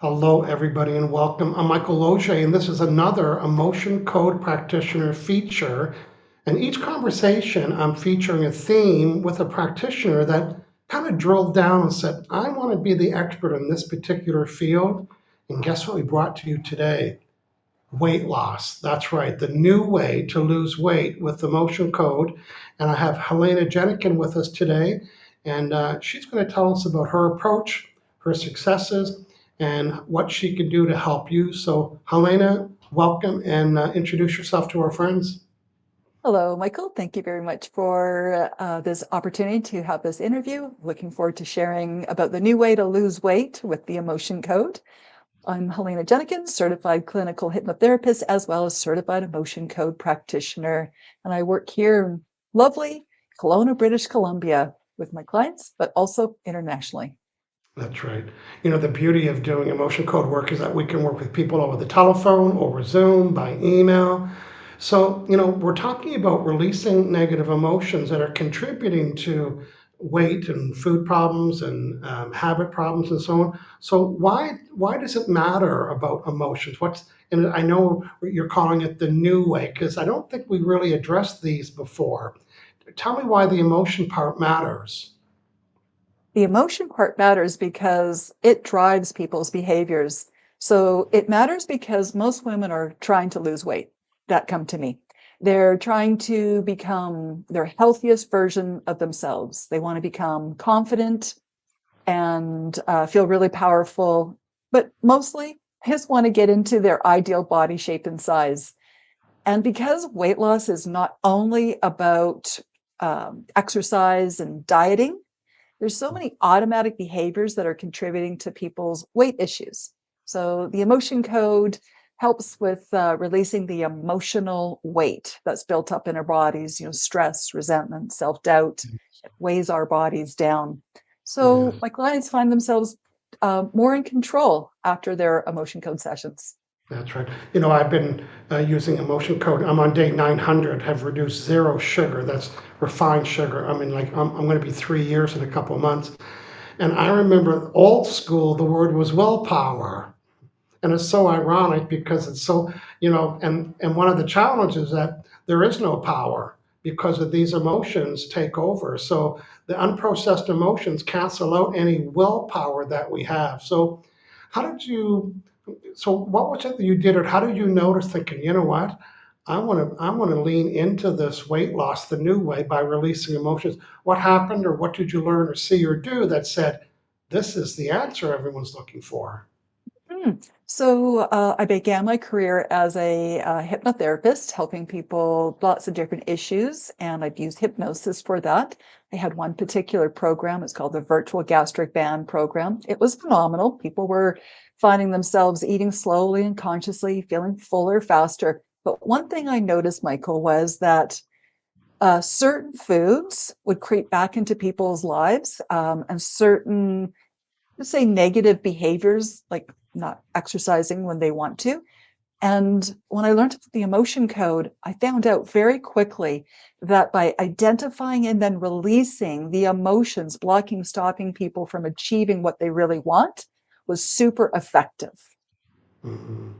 Hello, everybody, and welcome. I'm Michael Losier, and this is another Emotion Code Practitioner feature. And each conversation, I'm featuring a theme with a practitioner that kind of drilled down and said, I want to be the expert in this particular field. And guess what we brought to you today? Weight loss. That's right, the new way to lose weight with Emotion Code. And I have Helena Jehnichen with us today, and she's going to tell us about her approach, her successes, and what she can do to help you. So, Helena, welcome and introduce yourself to our friends. Hello, Michael. Thank you very much for this opportunity to have this interview. Looking forward to sharing about the new way to lose weight with the Emotion Code. I'm Helena Jehnichen, certified clinical hypnotherapist, as well as certified Emotion Code practitioner. And I work here in lovely Kelowna, British Columbia with my clients, but also internationally. That's right. You know, the beauty of doing emotion code work is that we can work with people over the telephone, over Zoom, by email. So, we're talking about releasing negative emotions that are contributing to weight and food problems and habit problems and so on. So, why does it matter about emotions? And I know you're calling it the new way because I don't think we really addressed these before. Tell me why the emotion part matters. The emotion part matters because it drives people's behaviors. So it matters because most women are trying to lose weight that come to me. They're trying to become their healthiest version of themselves. They want to become confident and feel really powerful, but mostly they just want to get into their ideal body shape and size. And because weight loss is not only about exercise and dieting, there's so many automatic behaviors that are contributing to people's weight issues. So the emotion code helps with releasing the emotional weight that's built up in our bodies, stress, resentment, self-doubt. It weighs our bodies down. So Yes. my clients find themselves more in control after their emotion code sessions. That's right. I've been using emotion code. I'm on day 900, have reduced zero sugar. That's refined sugar. I mean, like, I'm going to be 3 years in a couple of months. And I remember old school, the word was willpower. And it's so ironic because it's so, and one of the challenges that there is no power because of these emotions take over. So the unprocessed emotions cancel out any willpower that we have. So how did you so what was it that you did, or how did you notice thinking, you know what? I want to lean into this weight loss the new way by releasing emotions. What happened, or what did you learn or see or do that said, this is the answer everyone's looking for? Hmm. So I began my career as a hypnotherapist, helping people with lots of different issues, and I've used hypnosis for that. I had one particular program. It's called the Virtual Gastric Band Program. It was phenomenal. People were finding themselves eating slowly and consciously, feeling fuller, faster. But one thing I noticed, Michael, was that certain foods would creep back into people's lives, and certain, let's say, negative behaviors, like not exercising when they want to. And when I learned the emotion code, I found out very quickly that by identifying and then releasing the emotions, blocking, stopping people from achieving what they really want was super effective. Mhm.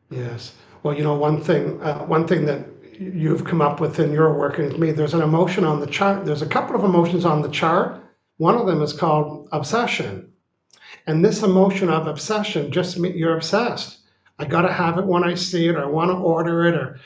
Yes. Well, one thing that you've come up with in your work and me, there's an emotion on the chart. There's a couple of emotions on the chart. One of them is called obsession. And this emotion of obsession just means you're obsessed. I got to have it when I see it, or I want to order it, or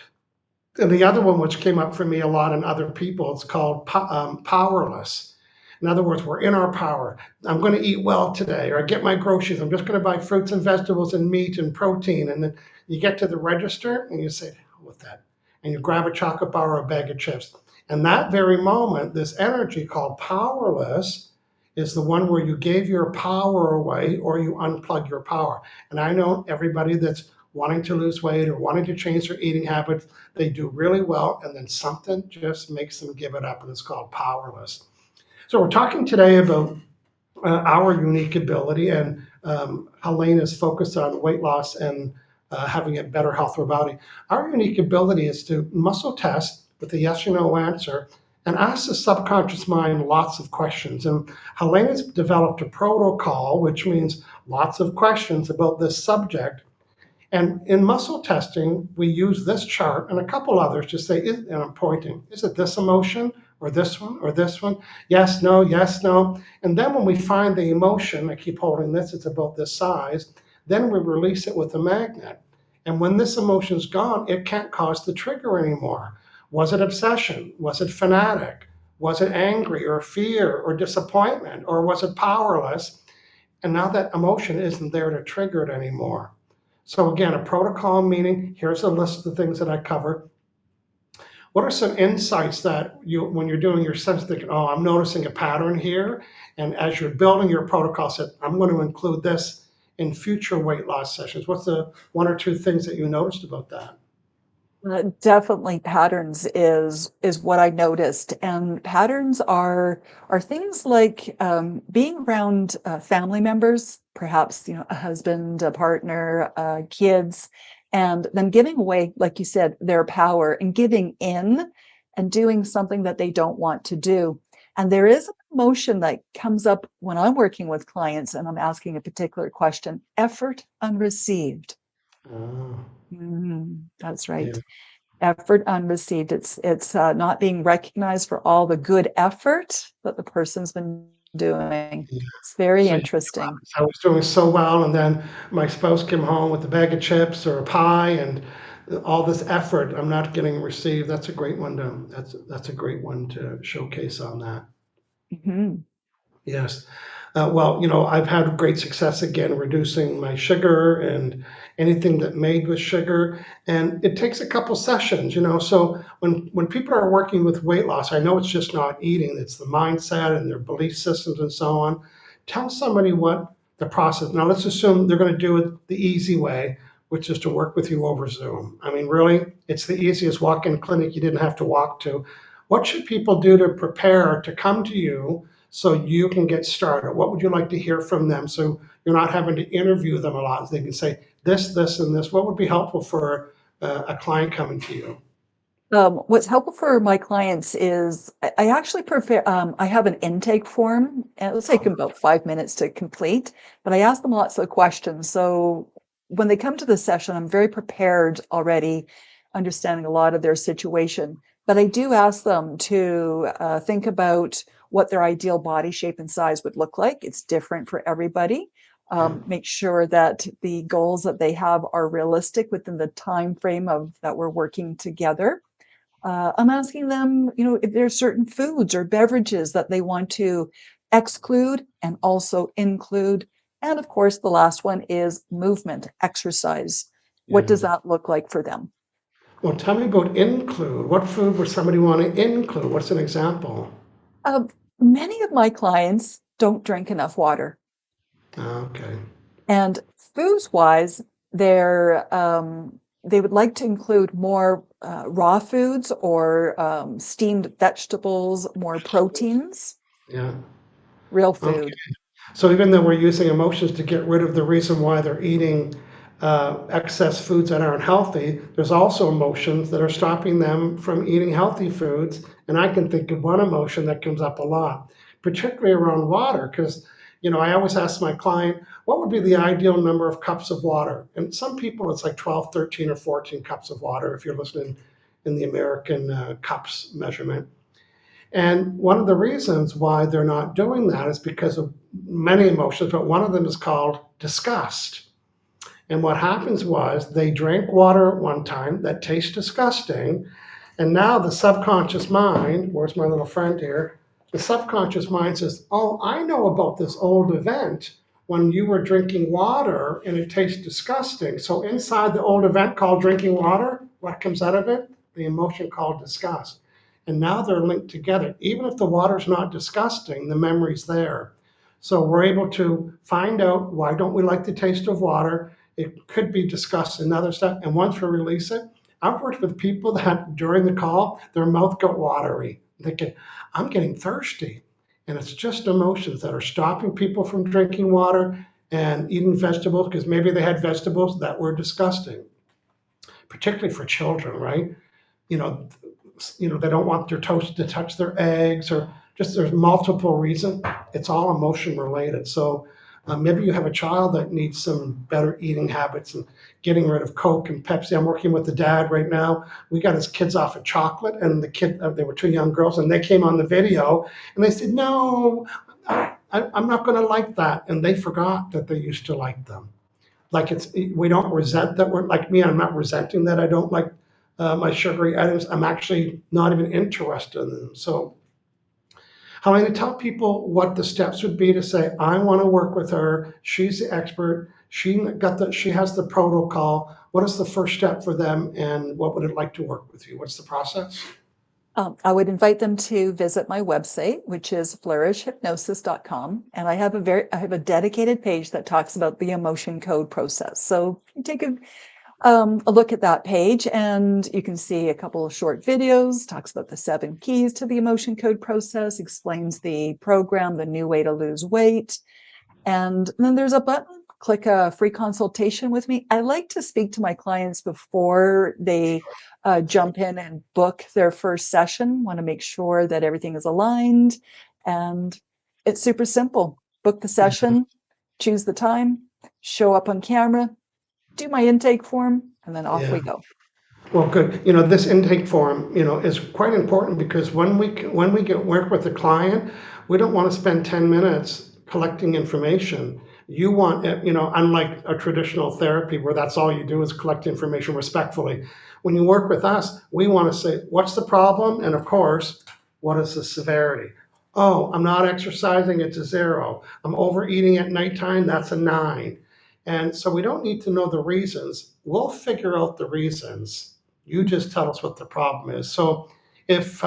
and the other one, which came up for me a lot in other people, it's called powerless. In other words, we're in our power. I'm going to eat well today, or I get my groceries. I'm just going to buy fruits and vegetables and meat and protein. And then you get to the register and you say, "Hell with that." And you grab a chocolate bar or a bag of chips. And that very moment, this energy called powerless is the one where you gave your power away or you unplug your power. And I know everybody that's wanting to lose weight or wanting to change their eating habits, they do really well, and then something just makes them give it up, and it's called powerless. So we're talking today about our unique ability, and Helene is focused on weight loss and having a better health of our body. Our unique ability is to muscle test with a yes or no answer and ask the subconscious mind lots of questions. And Helena's developed a protocol, which means lots of questions about this subject. And in muscle testing, we use this chart and a couple others to say, and I'm pointing, is it this emotion or this one or this one? Yes, no, yes, no. And then when we find the emotion, I keep holding this, it's about this size, then we release it with a magnet. And when this emotion's gone, it can't cause the trigger anymore. Was it obsession? Was it fanatic? Was it angry or fear or disappointment? Or was it powerless? And now that emotion isn't there to trigger it anymore. So again, a protocol meaning, here's a list of the things that I cover. What are some insights that you, when you're doing your sense thinking, oh, I'm noticing a pattern here. And as you're building your protocol, said, I'm going to include this in future weight loss sessions. What's the one or two things that you noticed about that? Definitely patterns is what I noticed, and patterns are things like being around family members, perhaps a husband, a partner, kids, and them giving away, like you said, their power and giving in and doing something that they don't want to do. And there is an emotion that comes up when I'm working with clients and I'm asking a particular question: effort unreceived. Oh, That's yeah, right. Effort unreceived. It's not being recognized for all the good effort that the person's been doing. yeah. It's very So interesting. I was doing so well, and then my spouse came home with a bag of chips or a pie, and all this effort I'm not getting received. That's a great one to that's a great one to showcase on that. Mhm. Yes. Well, I've had great success again reducing my sugar and anything that made with sugar. And it takes a couple sessions. So when people are working with weight loss, I know it's just not eating, it's the mindset and their belief systems and so on. Tell somebody what the process. Now, let's assume they're going to do it the easy way, which is to work with you over Zoom. I mean, really, it's the easiest walk-in clinic you didn't have to walk to. What should people do to prepare to come to you so you can get started? What would you like to hear from them so you're not having to interview them a lot? They can say this, this, and this. What would be helpful for a client coming to you? What's helpful for my clients is I actually prefer, I have an intake form, and it'll take them about 5 minutes to complete, but I ask them lots of questions. So when they come to the session, I'm very prepared already, understanding a lot of their situation. But I do ask them to think about what their ideal body shape and size would look like. It's different for everybody. Yeah. Make sure that the goals that they have are realistic within the time frame of that we're working together. I'm asking them, if there's certain foods or beverages that they want to exclude and also include. And of course, the last one is movement, exercise. What Yeah. does that look like for them? Well, tell me about include. What food would somebody want to include? What's an example? Uh, Many of my clients don't drink enough water. Okay. And foods wise, they would like to include more raw foods or steamed vegetables, more proteins, Yeah. real Okay. food. So even though we're using emotions to get rid of the reason why they're eating excess foods that aren't healthy, there's also emotions that are stopping them from eating healthy foods. And I can think of one emotion that comes up a lot, particularly around water, because I always ask my client, what would be the ideal number of cups of water? And some people, it's like 12, 13, or 14 cups of water if you're listening in the American cups measurement. And one of the reasons why they're not doing that is because of many emotions, but one of them is called disgust. And what happens was they drank water at one time that tastes disgusting. And now the subconscious mind, where's my little friend here? The subconscious mind says, oh, I know about this old event when you were drinking water and it tastes disgusting. So inside the old event called drinking water, what comes out of it? The emotion called disgust. And now they're linked together. Even if the water's not disgusting, the memory's there. So we're able to find out why don't we like the taste of water. It could be discussed another step. And once we release it, I've worked with people that during the call, their mouth got watery, thinking, I'm getting thirsty. And it's just emotions that are stopping people from drinking water and eating vegetables because maybe they had vegetables that were disgusting, particularly for children, right? You know, they don't want their toast to touch their eggs, or just there's multiple reasons. It's all emotion related. So maybe you have a child that needs some better eating habits and getting rid of Coke and Pepsi. I'm working with the dad right now. We got his kids off of chocolate, and the kid, they were two young girls, and they came on the video and they said, no, I'm not going to like that. And they forgot that they used to like them. Like we don't resent that. We're like me. I'm not resenting that I don't like my sugary items. I'm actually not even interested in them. So how am I going to tell people what the steps would be to say, I want to work with her. She's the expert. She has the protocol. What is the first step for them? And what would it like to work with you? What's the process? I would invite them to visit my website, which is flourishhypnosis.com. And I have a dedicated page that talks about the emotion code process. So you take a look at that page, and you can see a couple of short videos, talks about the 7 keys to the emotion code process, explains the program, the new way to lose weight. And then there's a button, click a free consultation with me. I like to speak to my clients before they jump in and book their first session. Want to make sure that everything is aligned. And it's super simple. Book the session, choose the time, show up on camera, do my intake form, and then off we Yeah. go. Well, good. This intake form, is quite important, because when we get work with a client, we don't want to spend 10 minutes collecting information. You want it, unlike a traditional therapy where that's all you do is collect information respectfully. When you work with us, we want to say, what's the problem? And of course, what is the severity? Oh, I'm not exercising, it's a 0. I'm overeating at nighttime, that's a 9. And so we don't need to know the reasons. We'll figure out the reasons. You just tell us what the problem is. So if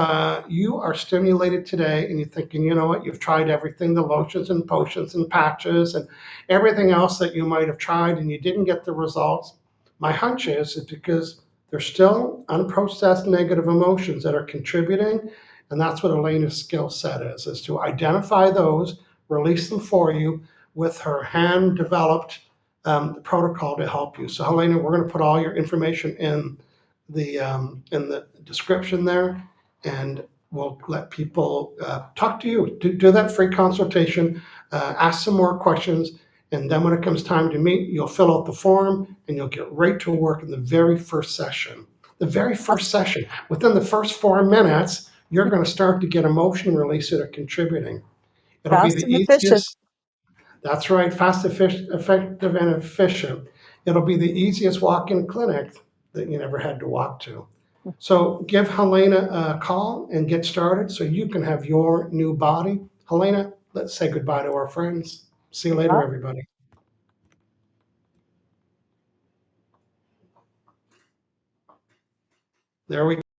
you are stimulated today and you're thinking, you know what, you've tried everything, the lotions and potions and patches and everything else that you might have tried, and you didn't get the results, my hunch is because there's still unprocessed negative emotions that are contributing. And that's what Helena's skill set is to identify those, release them for you with her hand developed protocol to help you. So Helena, we're going to put all your information in the description there, and we'll let people talk to you. Do that free consultation, ask some more questions, and then when it comes time to meet, you'll fill out the form and you'll get right to work in the very first session. The very first session, within the first 4 minutes, you're going to start to get emotion release that are contributing. It'll be Fast the and efficient. easiest. That's right, fast, effective, and efficient. It'll be the easiest walk-in clinic that you never had to walk to. So give Helena a call and get started so you can have your new body. Helena, let's say goodbye to our friends. See you later, everybody. There we go.